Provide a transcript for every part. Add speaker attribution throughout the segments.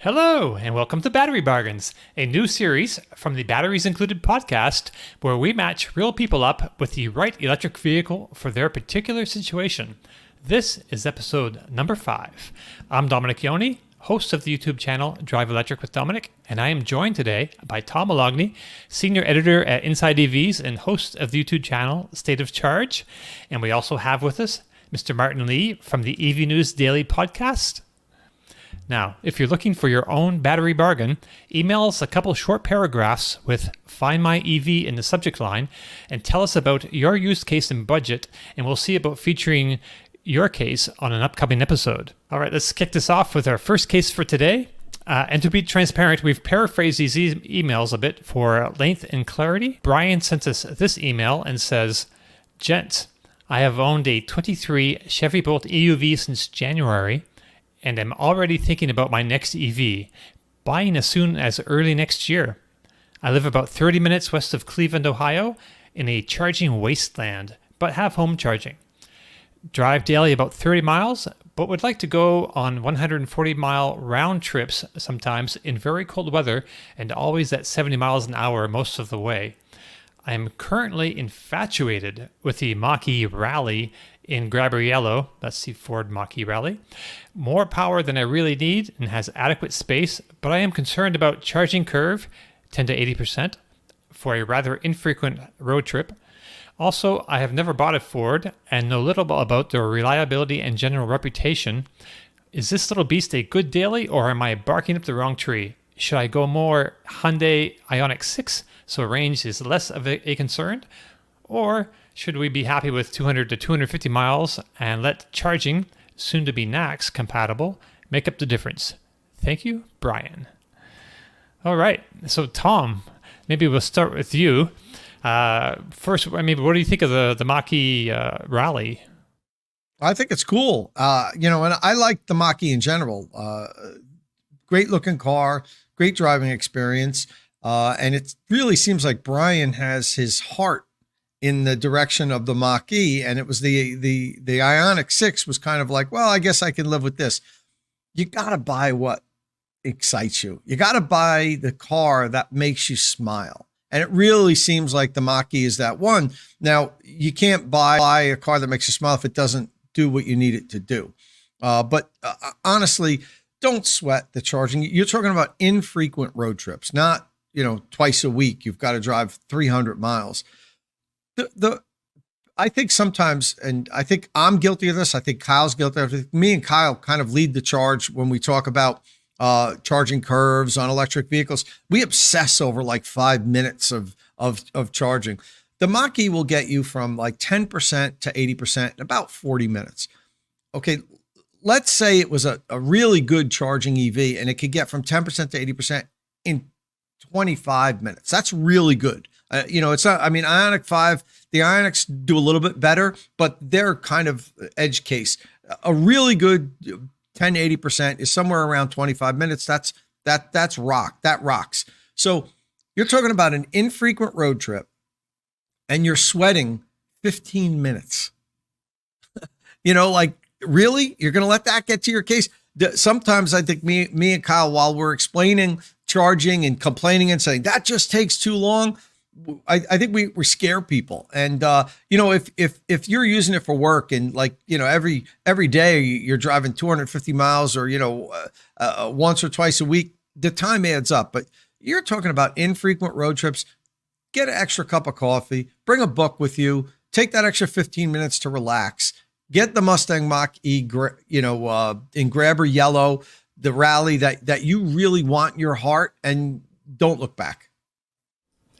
Speaker 1: Hello, and welcome to Battery Bargains, a new series from the Batteries Included podcast where we match real people up with the right electric vehicle for their particular situation. This is episode number 5. I'm Dominic Ioni, host of the YouTube channel Drive Electric with Dominic, and I am joined today by Tom Moloughney, senior editor at Inside EVs and host of the YouTube channel State of Charge. And we also have with us Mr. Martin Lee from the EV News Daily podcast. Now, if you're looking for your own battery bargain, email us a couple short paragraphs with Find My EV in the subject line and tell us about your use case and budget, and we'll see about featuring your case on an upcoming episode. All right, let's kick this off with our first case for today. And to be transparent, we've paraphrased these emails a bit for length and clarity. Brian sent us this email and says, "Gents, I have owned a 23 Chevy Bolt EUV since January, and I'm already thinking about my next EV, buying as soon as early next year. I live about 30 minutes west of Cleveland, Ohio, in a charging wasteland, but have home charging. Drive daily about 30 miles, but would like to go on 140-mile round trips sometimes in very cold weather and always at 70 miles an hour most of the way. I am currently infatuated with the Mach-E Rally in Grabber Yellow, that's the Ford Mach-E Rally. More power than I really need and has adequate space, but I am concerned about charging curve, 10 to 80%, for a rather infrequent road trip. Also, I have never bought a Ford and know little about their reliability and general reputation. Is this little beast a good daily, or am I barking up the wrong tree? Should I go more Hyundai Ioniq 6 so range is less of a concern? Or should we be happy with 200 to 250 miles and let charging, soon to be NACS compatible, make up the difference? Thank you, Brian." All right, so Tom, maybe we'll start with you. First, maybe what do you think of the Mach-E Rally?
Speaker 2: I think it's cool. And I like the Mach-E in general. Great looking car, great driving experience. And it really seems like Brian has his heart in the direction of the Mach-E, and it was the Ioniq 6 was kind of like, well, I guess I can live with this. You got to buy what excites you. You got to buy the car that makes you smile. And it really seems like the Mach-E is that one. Now, you can't buy a car that makes you smile if it doesn't do what you need it to do. But honestly, don't sweat the charging. You're talking about infrequent road trips, not, twice a week. You've got to drive 300 miles. I think sometimes, and I think I'm guilty of this, I think Kyle's guilty of it. Me and Kyle kind of lead the charge when we talk about charging curves on electric vehicles. We obsess over like 5 minutes of charging. The Mach-E will get you from like 10% to 80% in about 40 minutes. Okay, let's say it was a really good charging EV and it could get from 10% to 80% in 25 minutes. That's really good. It's not, Ioniq 5, the Ioniqs do a little bit better, but they're kind of edge case. A really good 10 to 80% is somewhere around 25 minutes. That's rock. That rocks. So you're talking about an infrequent road trip and you're sweating 15 minutes. Really? You're going to let that get to your case? Sometimes I think me and Kyle, while we're explaining charging and complaining and saying that just takes too long, I think we scare people. And, if you're using it for work and every day you're driving 250 miles or, once or twice a week, the time adds up. But you're talking about infrequent road trips. Get an extra cup of coffee, bring a book with you, take that extra 15 minutes to relax, get the Mustang Mach-E, in Grabber Yellow, the Rally that you really want in your heart, and don't look back.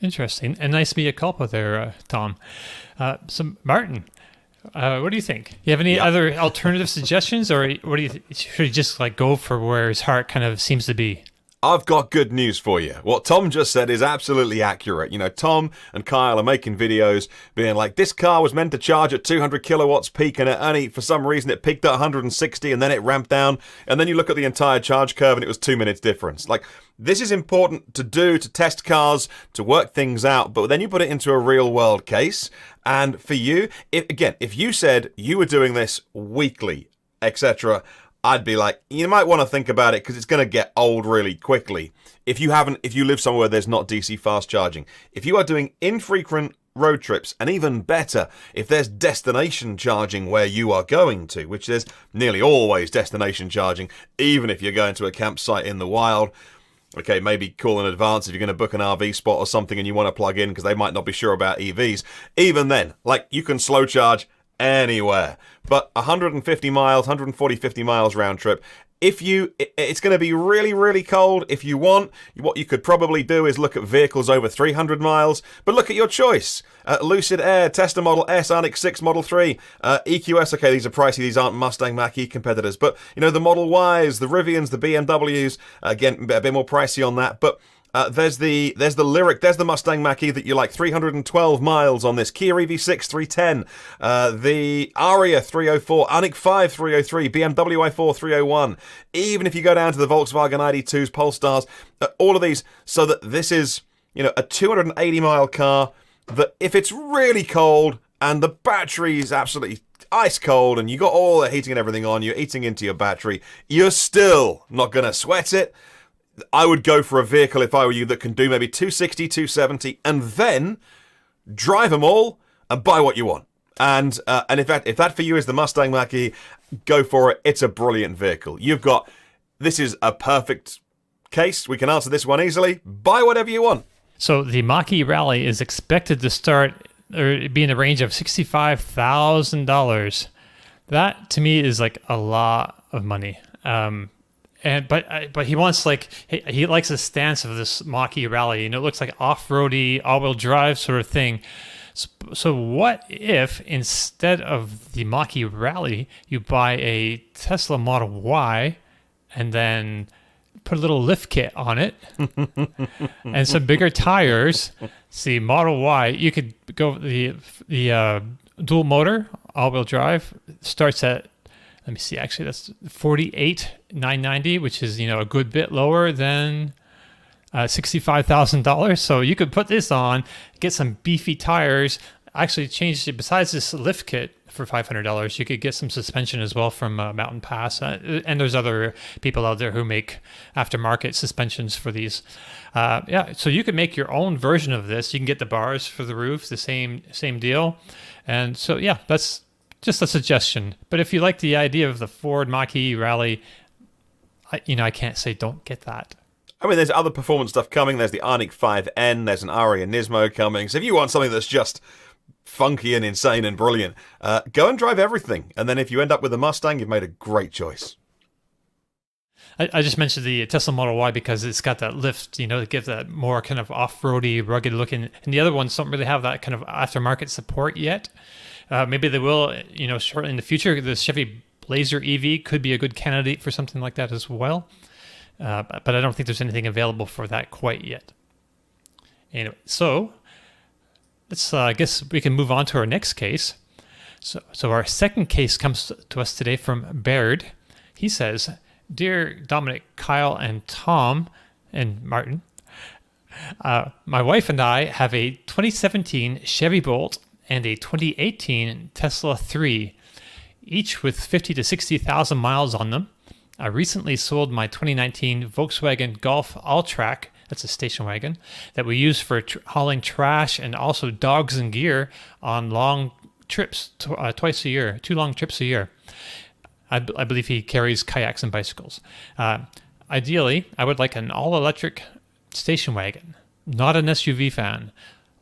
Speaker 1: Interesting. And nice mea culpa there, Tom. So Martin, what do you think? You have any other alternative suggestions, or what do you should he just go for where his heart kind of seems to be?
Speaker 3: I've got good news for you. What Tom just said is absolutely accurate. Tom and Kyle are making videos being like, this car was meant to charge at 200 kilowatts peak and for some reason it peaked at 160 and then it ramped down. And then you look at the entire charge curve and it was 2 minutes difference. This is important to do, to test cars, to work things out, but then you put it into a real world case. And for you, if you said you were doing this weekly, etc., I'd be like, you might want to think about it because it's going to get old really quickly. If you live somewhere where there's not DC fast charging, if you are doing infrequent road trips, and even better, if there's destination charging where you are going to, which there's nearly always destination charging, even if you're going to a campsite in the wild. Okay, maybe call in advance if you're going to book an RV spot or something and you want to plug in because they might not be sure about EVs. Even then, like, you can slow charge anywhere. But 150 miles, 140, 50 miles round trip, it's going to be really, really cold. If you want, what you could probably do is look at vehicles over 300 miles, but look at your choice. Lucid Air, Tesla Model S, Ioniq 6, Model 3, EQS, okay, these are pricey, these aren't Mustang Mach-E competitors, but, the Model Ys, the Rivians, the BMWs, again, a bit more pricey on that, but there's the Lyric, there's the Mustang Mach-E that you like, 312 miles on this, Kia EV6 310, the Aria 304, Ioniq 5 303, BMW i4 301, even if you go down to the Volkswagen ID2s, Polestars, all of these, so that this is, a 280 mile car that if it's really cold and the battery is absolutely ice cold and you got all the heating and everything on, you're eating into your battery, you're still not going to sweat it. I would go for a vehicle, if I were you, that can do maybe 260, 270, and then drive them all and buy what you want. And if that for you is the Mustang Mach-E, go for it. It's a brilliant vehicle. This is a perfect case. We can answer this one easily. Buy whatever you want.
Speaker 1: So the Mach-E Rally is expected to start or be in the range of $65,000. That to me is like a lot of money. But he wants he likes the stance of this Mach-E Rally, it looks like off-roady, all-wheel drive sort of thing. So what if instead of the Mach-E Rally, you buy a Tesla Model Y and then put a little lift kit on it and some bigger tires? See, Model Y, you could go the dual motor, all-wheel drive, starts at, let me see, actually that's $48,990, which is, a good bit lower than $65,000. So you could put this on, get some beefy tires, actually change it. Besides this lift kit for $500, you could get some suspension as well from Mountain Pass. And there's other people out there who make aftermarket suspensions for these. So you could make your own version of this. You can get the bars for the roof, the same deal. And so, that's just a suggestion. But if you like the idea of the Ford Mach-E Rally, I can't say don't get that.
Speaker 3: I mean, there's other performance stuff coming. There's the Ioniq 5N. There's an Aria Nismo coming. So if you want something that's just funky and insane and brilliant, go and drive everything. And then if you end up with a Mustang, you've made a great choice.
Speaker 1: I just mentioned the Tesla Model Y because it's got that lift, to give that more kind of off-roady, rugged looking. And the other ones don't really have that kind of aftermarket support yet. Maybe they will, shortly in the future. The Chevy Blazer EV could be a good candidate for something like that as well. But I don't think there's anything available for that quite yet. Anyway, so let's, I guess we can move on to our next case. So our second case comes to us today from Baird. He says, "Dear Dominic, Kyle, and Tom, and Martin, my wife and I have a 2017 Chevy Bolt and a 2018 Tesla 3, each with 50 to 60,000 miles on them. I recently sold my 2019 Volkswagen Golf All-Track, that's a station wagon, that we use for hauling trash and also dogs and gear on long trips, twice a year, 2 long trips a year. I believe he carries kayaks and bicycles. Ideally, I would like an all-electric station wagon, not an SUV fan.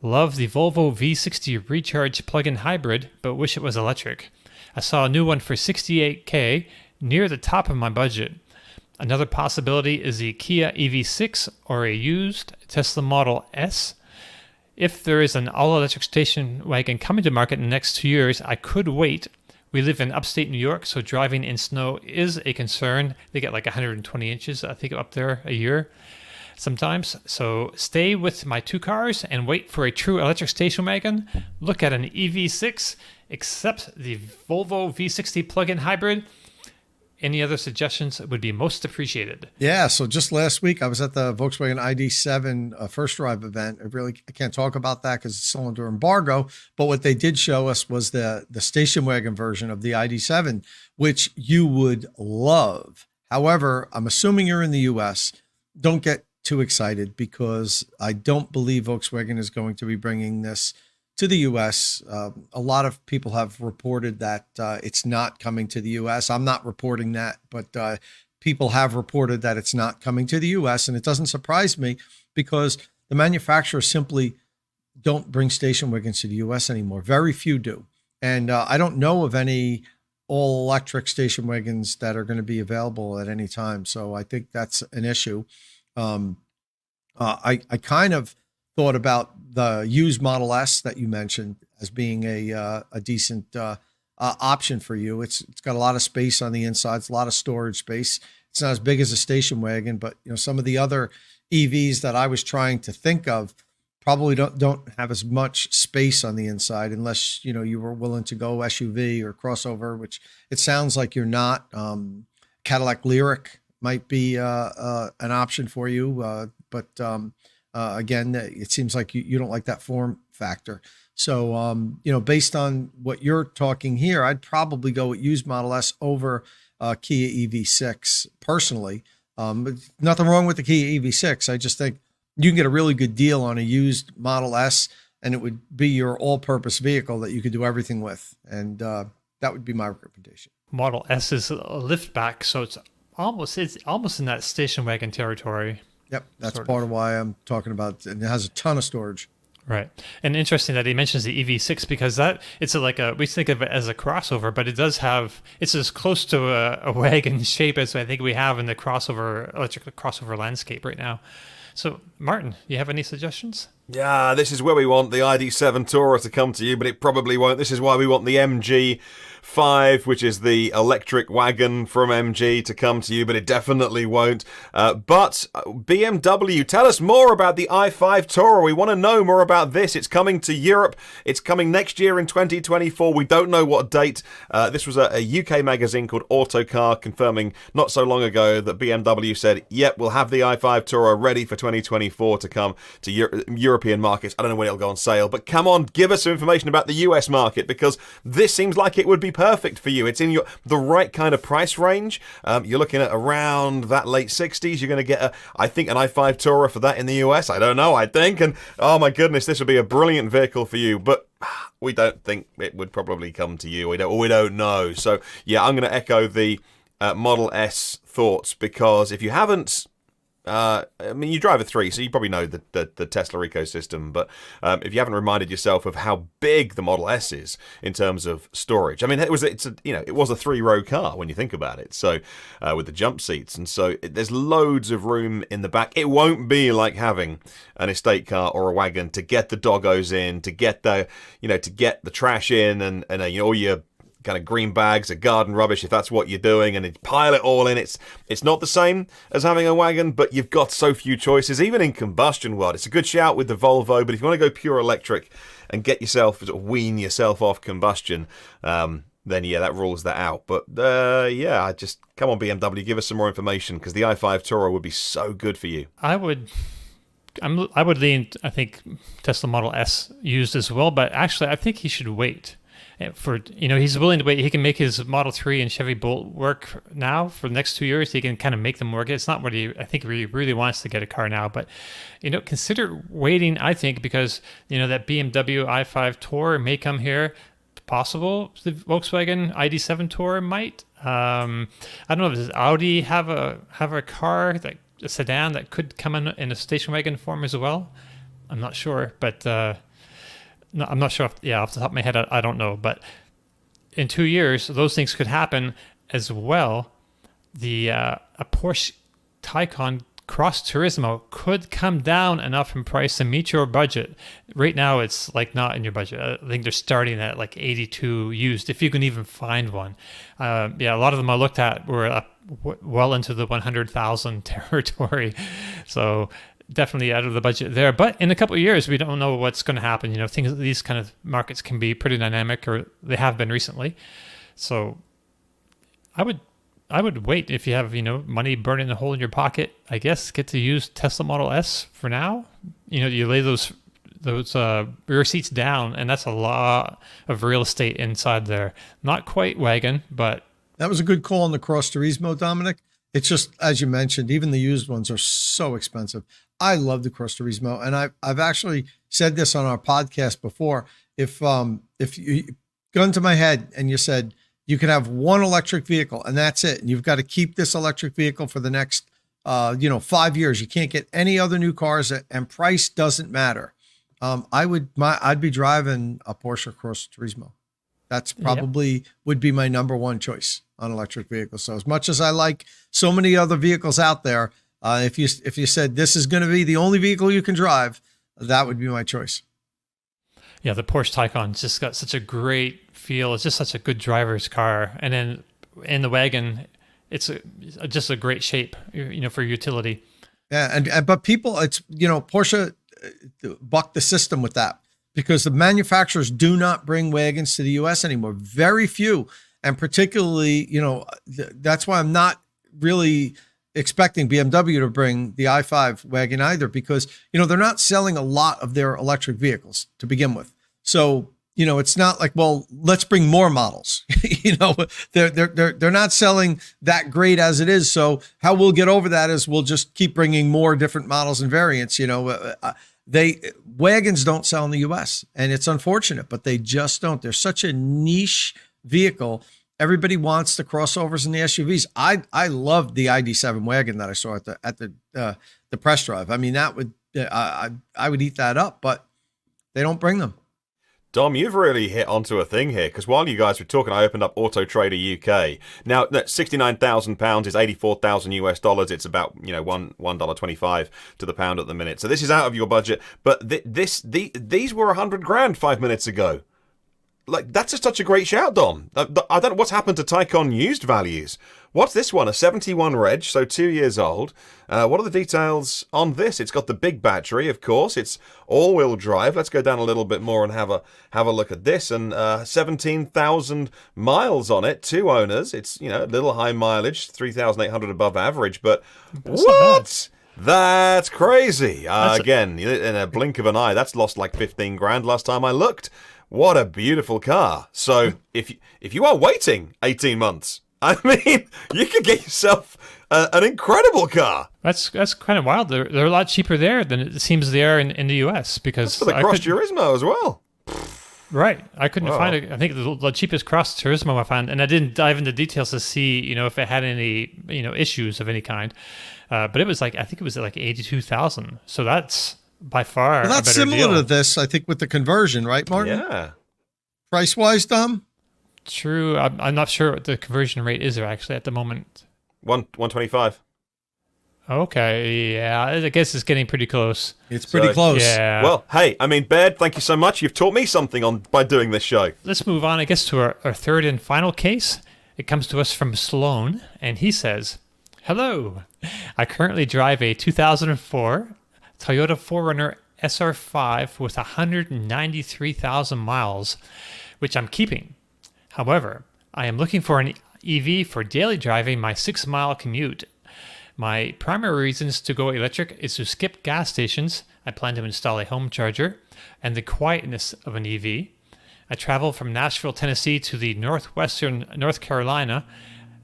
Speaker 1: Love the Volvo V60 Recharge plug-in hybrid, but wish it was electric. I saw a new one for $68K, near the top of my budget. Another possibility is the Kia EV6 or a used Tesla Model S. If there is an all-electric station wagon coming to market in the next 2 years, I could wait. We live in upstate New York, so driving in snow is a concern. They get like 120 inches, I think, up there a year sometimes. So stay with my 2 cars and wait for a true electric station wagon. Look at an EV6, accept the Volvo V60 plug-in hybrid. any other suggestions would be most appreciated.
Speaker 2: Yeah. So just last week, I was at the Volkswagen ID7 first drive event. I can't talk about that because it's still under embargo. But what they did show us was the station wagon version of the ID7, which you would love. However, I'm assuming you're in the US. Don't get too excited because I don't believe Volkswagen is going to be bringing this to the U.S. A lot of people have reported that it's not coming to the U.S. I'm not reporting that, but people have reported that it's not coming to the U.S. And it doesn't surprise me because the manufacturers simply don't bring station wagons to the U.S. anymore. Very few do. And I don't know of any all-electric station wagons that are going to be available at any time. So I think that's an issue. I kind of thought about the used Model S that you mentioned as being a decent option for you. It's got a lot of space on the inside. It's a lot of storage space. It's not as big as a station wagon, but some of the other EVs that I was trying to think of probably don't have as much space on the inside unless you were willing to go SUV or crossover, which it sounds like you're not. Cadillac Lyric might be an option for you, but again, it seems like you don't like that form factor. So, based on what you're talking here, I'd probably go with used Model S over Kia EV6 personally. But nothing wrong with the Kia EV6. I just think you can get a really good deal on a used Model S, and it would be your all-purpose vehicle that you could do everything with. And that would be my recommendation.
Speaker 1: Model S is a liftback, so it's almost in that station wagon territory.
Speaker 2: Yep, that's part of why I'm talking about it. And it has a ton of storage.
Speaker 1: Right. And interesting that he mentions the EV6 because we think of it as a crossover, but it's as close to a wagon shape as I think we have in the electric crossover landscape right now. So, Martin, you have any suggestions?
Speaker 3: Yeah, this is where we want the ID7 Tourer to come to you, but it probably won't. This is why we want the MG5, which is the electric wagon from MG, to come to you, but it definitely won't. But BMW, tell us more about the i5 Tourer. We want to know more about this. It's coming to Europe. It's coming next year in 2024. We don't know what date. This was a UK magazine called Autocar confirming not so long ago that BMW said, yep, we'll have the i5 Tourer ready for 2024 to come to European markets. I don't know when it'll go on sale, but come on, give us some information about the US market, because this seems like it would be perfect for you. It's in the right kind of price range. You're looking at around that late 60s. You're going to get, I think, an i5 Tourer for that in the US. I don't know, I think. And oh my goodness, this would be a brilliant vehicle for you. But we don't think it would probably come to you. We don't know. So yeah, I'm going to echo the Model S thoughts, because if you haven't, you drive a 3, so you probably know the Tesla ecosystem, but if you haven't reminded yourself of how big the Model S is in terms of storage, I mean, it was a 3-row car when you think about it, so with the jump seats, and so there's loads of room in the back. It won't be like having an estate car or a wagon to get the doggos in, to get the trash in, and all your kind of green bags of garden rubbish, if that's what you're doing, and pile it all in. It's not the same as having a wagon, but you've got so few choices, even in combustion world. It's a good shout with the Volvo, but if you want to go pure electric and get yourself, sort of wean yourself off combustion, then yeah, that rules that out. But yeah, just come on, BMW, give us some more information, because the i5 Tourer would be so good for you.
Speaker 1: I would lean, I think, Tesla Model S used as well, but actually I think he should wait. He's willing to wait. He can make his Model 3 and Chevy Bolt work now for the next 2 years. He can kind of make them work. It's not what I think he really wants to get a car now, but consider waiting, I think, because that BMW i5 Tourer may come here. Possible the Volkswagen ID7 Tourer might. I don't know, does Audi have a car, a sedan that could come in a station wagon form as well? I'm not sure, but no, I'm not sure. Off the top of my head, I don't know. But in 2 years, those things could happen as well. A Porsche Taycan Cross Turismo could come down enough in price to meet your budget. Right now, it's like not in your budget. I think they're starting at like 82 used, if you can even find one. A lot of them I looked at were up well into the 100,000 territory. So definitely out of the budget there, but in a couple of years, we don't know what's going to happen. These kind of markets can be pretty dynamic, or they have been recently. So I I would wait if you have, money burning a hole in your pocket. I guess get to use Tesla Model S for now. You lay those rear seats down, and that's a lot of real estate inside there. Not quite Wagon, but
Speaker 2: that was a good call on the Cross Turismo, Dominic. It's just, as you mentioned, even the used ones are so expensive. I love the Cross Turismo, and I've actually said this on our podcast before. If you gun to my head and you said you could have one electric vehicle and that's it, and you've got to keep this electric vehicle for the next 5 years, you can't get any other new cars, and price doesn't matter. I'd be driving a Porsche Cross Turismo. That's probably would be my number one choice on electric vehicles. So as much as I like so many other vehicles out there, if you said this is going to be the only vehicle you can drive, that would be my choice.
Speaker 1: Yeah, the Porsche Taycan's just got such a great feel. It's just such a good driver's car. And then in the Wagon, it's just a great shape, for utility.
Speaker 2: Yeah, but people, it's Porsche bucked the system with that, because the manufacturers do not bring wagons to the U.S. anymore. Very few, and particularly, that's why I'm not really expecting BMW to bring the i5 wagon either, because they're not selling a lot of their electric vehicles to begin with. So it's not like, well, let's bring more models. They're not selling that great as it is. So how we'll get over that is we'll just keep bringing more different models and variants. Wagons don't sell in the U.S. and it's unfortunate, but they just don't. They're such a niche vehicle. Everybody wants the crossovers and the SUVs. I loved the ID7 wagon that I saw at the press drive. I mean, that would I would eat that up, but they don't bring them.
Speaker 3: Dom, you've really hit onto a thing here, because while you guys were talking, I opened up Auto Trader UK. Now, £69,000 is $84,000 US. It's about $1.25 to the pound at the minute. So this is out of your budget. But these were $100,000 5 minutes ago. Like, that's just such a great shout, Dom. I don't know what's happened to Taycan used values. What's this one? A 71 reg, so 2 years old. What are the details on this? It's got the big battery, of course. It's all-wheel drive. Let's go down a little bit more and have a look at this. And 17,000 miles on it, 2 owners. It's a little high mileage, 3,800 above average. But what? That's crazy. Again, in a blink of an eye, that's lost like 15 grand last time I looked. What a beautiful car. So if you are waiting 18 months, I mean, you could get yourself an incredible car.
Speaker 1: That's kind of wild. They're a lot cheaper there than it seems they are in the U.S. because
Speaker 3: that's for the Cross Turismo as well.
Speaker 1: Right. I couldn't find it. I think the cheapest Cross Turismo I found, and I didn't dive into details to see, if it had any, issues of any kind. But it was I think it was like 82,000. So that's by far
Speaker 2: well, that's
Speaker 1: a better
Speaker 2: similar
Speaker 1: deal.
Speaker 2: to this, I think, with the conversion, right, Martin?
Speaker 3: Yeah.
Speaker 2: Price-wise, Dom?
Speaker 1: True. I'm not sure what the conversion rate is there actually at the moment.
Speaker 3: 125.
Speaker 1: Okay, yeah, I guess it's getting pretty close.
Speaker 2: It's pretty close.
Speaker 1: Yeah.
Speaker 3: Well, hey, Baird, thank you so much. You've taught me something by doing this show.
Speaker 1: Let's move on, I guess, to our third and final case. It comes to us from Sloan, and he says, "Hello, I currently drive a 2004 Toyota 4Runner SR5 with 193,000 miles, which I'm keeping. However, I am looking for an EV for daily driving my 6-mile commute. My primary reasons to go electric is to skip gas stations. I plan to install a home charger and the quietness of an EV. I travel from Nashville, Tennessee to the northwestern North Carolina,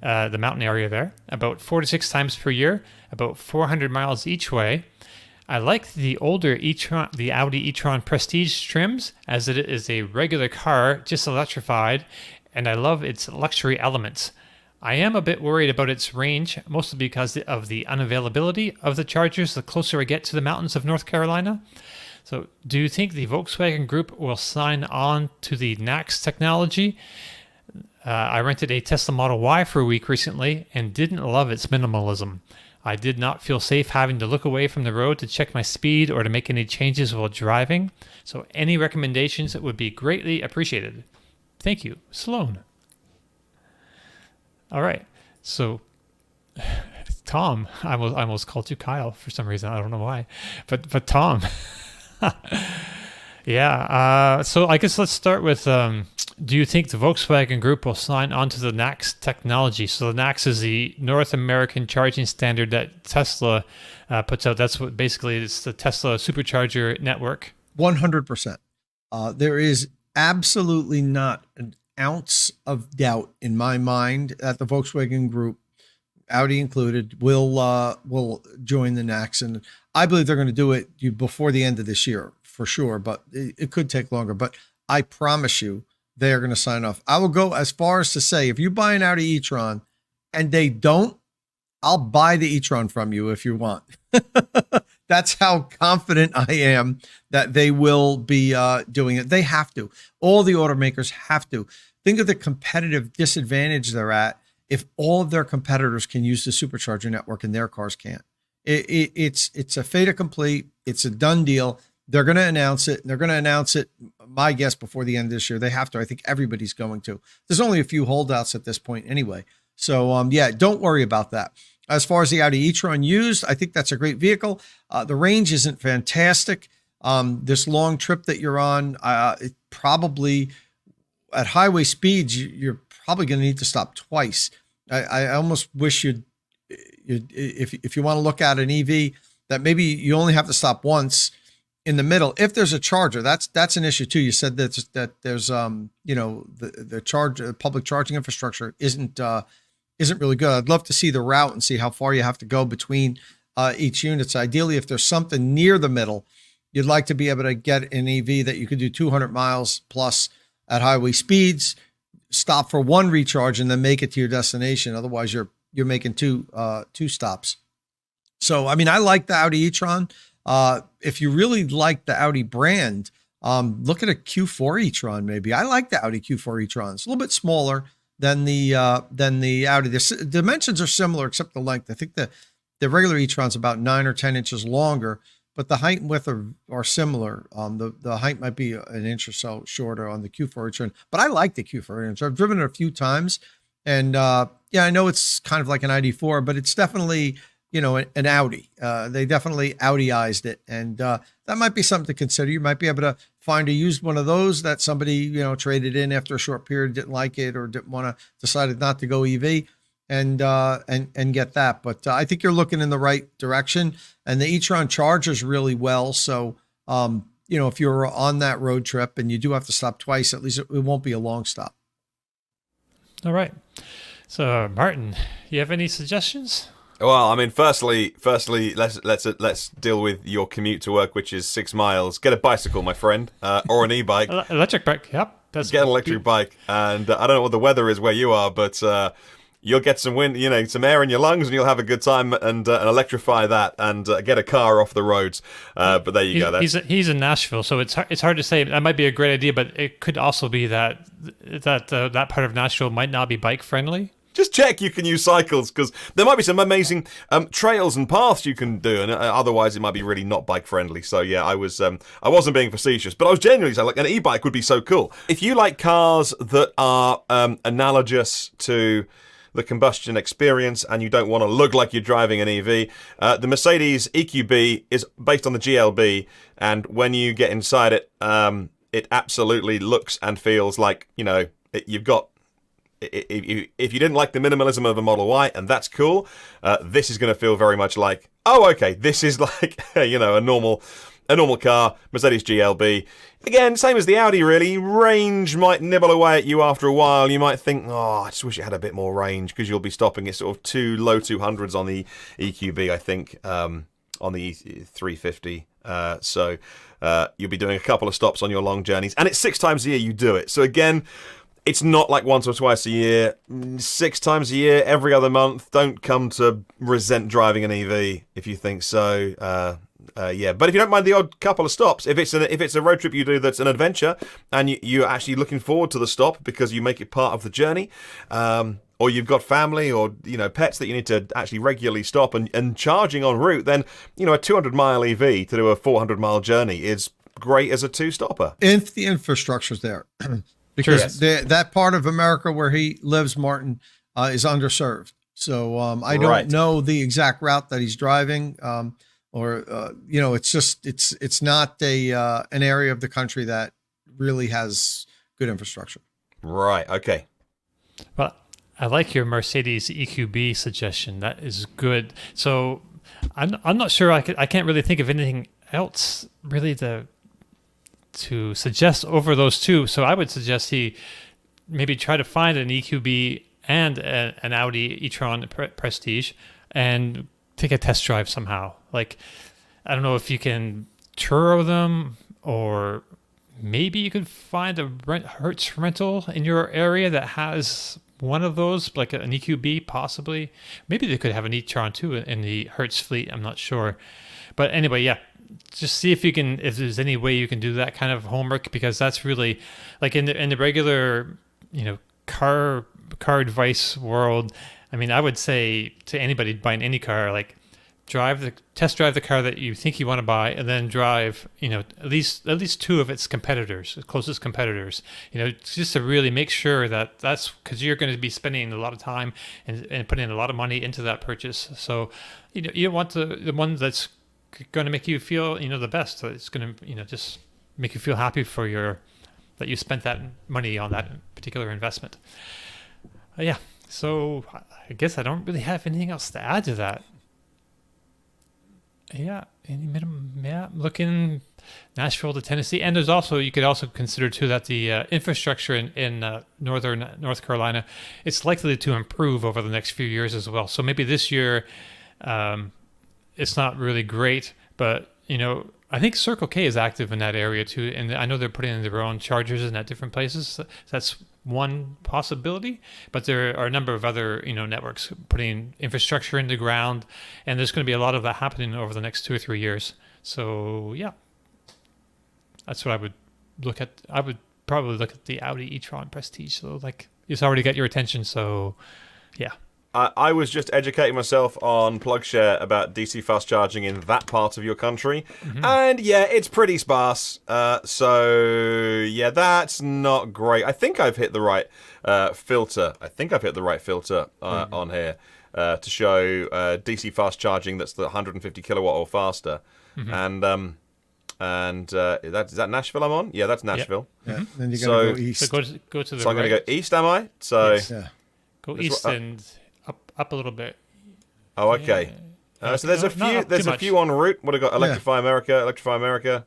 Speaker 1: the mountain area there, about 4 to 6 times per year, about 400 miles each way. I like the older e-tron, the Audi e-tron Prestige trims, as it is a regular car, just electrified, and I love its luxury elements. I am a bit worried about its range, mostly because of the unavailability of the chargers the closer I get to the mountains of North Carolina. So, do you think the Volkswagen Group will sign on to the NACS technology? I rented a Tesla Model Y for a week recently and didn't love its minimalism. I did not feel safe having to look away from the road to check my speed or to make any changes while driving. So any recommendations would be greatly appreciated. Thank you, Sloan." All right. So, Tom, I almost called you Kyle for some reason. I don't know why. But Tom. Yeah. So I guess let's start with do you think the Volkswagen Group will sign on to the NACS technology? So the NACS is the North American charging standard that Tesla puts out. That's what basically it's the Tesla supercharger network.
Speaker 2: 100%. There is absolutely not an ounce of doubt in my mind that the Volkswagen Group, Audi included, will join the NACS, and I believe they're going to do it before the end of this year for sure. But it could take longer. But I promise you, they are going to sign off. I will go as far as to say, if you buy an Audi e-tron and they don't, I'll buy the e-tron from you if you want. That's how confident I am that they will be doing it. They have to. All the automakers have to. Think of the competitive disadvantage they're at if all of their competitors can use the supercharger network and their cars can't. It's a fait accompli. It's a done deal. They're going to announce it. They're going to announce it, my guess, before the end of this year. They have to. I think everybody's going to. There's only a few holdouts at this point anyway. So, yeah, don't worry about that. As far as the Audi e-tron used, I think that's a great vehicle. The range isn't fantastic. This long trip that you're on, it probably at highway speeds, you're probably going to need to stop twice. I almost wish if you want to look at an EV, that maybe you only have to stop once in the middle. If there's a charger, that's an issue too. You said that there's the public charging infrastructure isn't really good. I'd love to see the route and see how far you have to go between each units. Ideally, if there's something near the middle, you'd like to be able to get an EV that you could do 200 miles plus at highway speeds, stop for one recharge, and then make it to your destination. Otherwise, you're making two stops. So, I mean, I like the Audi e-tron. If you really like the Audi brand, look at a Q4 e-tron maybe. I like the Audi Q4 e-tron. It's a little bit smaller than the Audi. The dimensions are similar except the length. I think the regular e-tron's about 9 or 10 inches longer, but the height and width are similar. The height might be an inch or so shorter on the Q4 e-tron, but I like the Q4 e-tron. I've driven it a few times, and yeah, I know it's kind of like an ID4, but it's definitely, an Audi. They definitely Audiized it, and that might be something to consider. You might be able to find a used one of those that somebody, traded in after a short period, didn't like it, or didn't want to, decided not to go EV, and get that. But I think you're looking in the right direction, and the e-tron charges really well. So, if you're on that road trip and you do have to stop twice, at least it won't be a long stop.
Speaker 1: All right. So, Martin, you have any suggestions?
Speaker 3: Well, I mean, firstly, let's deal with your commute to work, which is 6 miles. Get a bicycle, my friend, or an e-bike.
Speaker 1: Electric bike, yep.
Speaker 3: Get an electric bike, and I don't know what the weather is where you are, but you'll get some wind, some air in your lungs, and you'll have a good time, and electrify that, and get a car off the roads. But there you go.
Speaker 1: He's in Nashville, so it's hard to say. That might be a great idea, but it could also be that part of Nashville might not be bike friendly.
Speaker 3: Just check you can use cycles, because there might be some amazing trails and paths you can do, and otherwise it might be really not bike friendly. So yeah, I wasn't being facetious, but I was genuinely saying, like, an e-bike would be so cool. If you like cars that are analogous to the combustion experience and you don't want to look like you're driving an EV, the Mercedes EQB is based on the GLB, and when you get inside it, it absolutely looks and feels like, you've got. If you didn't like the minimalism of a Model Y, and that's cool, this is going to feel very much like, oh, okay, this is like, a normal car, Mercedes GLB. Again, same as the Audi, really. Range might nibble away at you after a while. You might think, oh, I just wish it had a bit more range, because you'll be stopping at sort of low 200s on the EQB, I think, on the E350. So you'll be doing a couple of stops on your long journeys, and it's 6 times a year you do it. So again, it's not like once or twice a year, 6 times a year, every other month. Don't come to resent driving an EV if you think so. Yeah, but if you don't mind the odd couple of stops, if it's a road trip you do that's an adventure, and you're actually looking forward to the stop because you make it part of the journey, or you've got family or pets that you need to actually regularly stop and charging en route, then a 200-mile EV to do a 400-mile journey is great as a 2-stopper.
Speaker 2: If the infrastructure's there. Because that part of America where he lives, Martin, is underserved. So I don't know the exact route that he's driving, it's not an area of the country that really has good infrastructure.
Speaker 3: Right. Okay.
Speaker 1: Well, I like your Mercedes EQB suggestion. That is good. So I'm not sure. I can't really think of anything else really to suggest over those two. So I would suggest he maybe try to find an EQB and an Audi e-tron Prestige and take a test drive somehow. Like, I don't know if you can Turo them, or maybe you could find a Hertz rental in your area that has one of those, like an EQB possibly. Maybe they could have an e-tron too in the Hertz fleet. I'm not sure. But anyway, yeah, just see if there's any way you can do that kind of homework, because that's really like in the regular, car advice world. I mean, I would say to anybody buying any car, like test drive the car that you think you want to buy, and then drive, at least two of its competitors, its closest competitors, just to really make sure that's because you're going to be spending a lot of time and putting a lot of money into that purchase. So, you want the one that's going to make you feel, the best. So it's going to, just make you feel happy that you spent that money on that particular investment. Yeah. So I guess I don't really have anything else to add to that. Yeah, any minimum. Yeah, looking Nashville to Tennessee, and you could also consider too that the infrastructure in northern North Carolina, it's likely to improve over the next few years as well. So maybe this year, it's not really great, but I think Circle K is active in that area too, and I know they're putting in their own chargers in at different places. So that's one possibility, but there are a number of other networks putting infrastructure in the ground, and there's going to be a lot of that happening over the next 2 or 3 years. So yeah, that's what I would look at. I would probably look at the Audi e-tron Prestige. So like, it's already got your attention. So yeah.
Speaker 3: I was just educating myself on PlugShare about DC fast charging in that part of your country, and yeah, it's pretty sparse. So yeah, that's not great. I think I've hit the right filter. On here to show DC fast charging that's the 150 kilowatt or faster, and is that Nashville I'm on? Yeah, that's Nashville.
Speaker 2: Yeah. Yeah. Then you're going to go east.
Speaker 1: So go to the
Speaker 3: So I'm
Speaker 1: right.
Speaker 3: going to go east, am I? So
Speaker 1: Yes. Yeah. Go east and up a little bit.
Speaker 3: Oh, okay.
Speaker 1: Yeah.
Speaker 3: So there's a few. There's a few en route. What have got? Electrify America.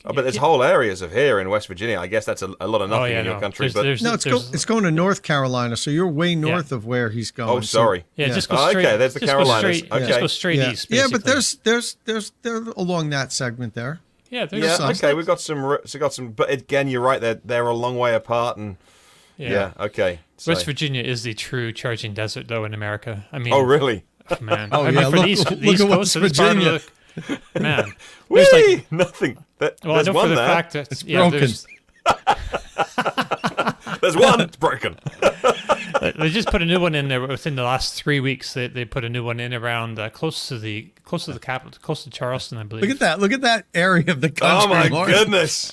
Speaker 3: Oh, but there's whole areas of here in West Virginia. I guess that's a lot of nothing in your country.
Speaker 2: It's going to North Carolina, so you're way north of where he's going.
Speaker 3: Oh, sorry.
Speaker 1: Yeah, just go straight.
Speaker 3: Okay, there's the Carolinas.
Speaker 1: Just go straight east.
Speaker 2: Yeah,
Speaker 1: Basically.
Speaker 2: but they're along that segment there.
Speaker 1: Yeah, there's some.
Speaker 3: Okay, we've got some. But again, you're right. They're a long way apart, and okay. So.
Speaker 1: West Virginia is the true charging desert, though, in America. I mean,
Speaker 3: oh really?
Speaker 1: Man,
Speaker 2: oh
Speaker 1: I
Speaker 2: yeah.
Speaker 1: mean, for
Speaker 2: Look
Speaker 1: the East
Speaker 2: at
Speaker 1: Coast
Speaker 2: West
Speaker 1: of this part of
Speaker 2: Virginia.
Speaker 1: man,
Speaker 3: Whee!
Speaker 1: there's like
Speaker 3: Nothing.
Speaker 1: well, I
Speaker 3: There's
Speaker 1: know
Speaker 3: one
Speaker 1: for the
Speaker 3: there.
Speaker 1: fact that
Speaker 2: It's broken.
Speaker 3: There's one. It's broken.
Speaker 1: They just put a new one in there within the last 3 weeks. They put a new one in around close to the capital, close to Charleston, I believe.
Speaker 2: Look at that area of the country.
Speaker 3: Oh my
Speaker 2: Lawrence.
Speaker 3: goodness.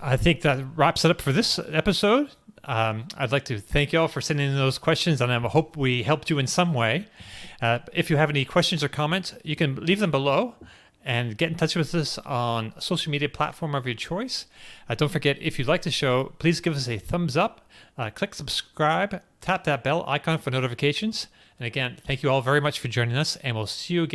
Speaker 1: I think that wraps it up for this episode. I'd like to thank you all for sending in those questions, and I hope we helped you in some way. If you have any questions or comments, you can leave them below and get in touch with us on a social media platform of your choice. Don't forget, if you like the show, please give us a thumbs up, click subscribe, tap that bell icon for notifications. And again, thank you all very much for joining us, and we'll see you again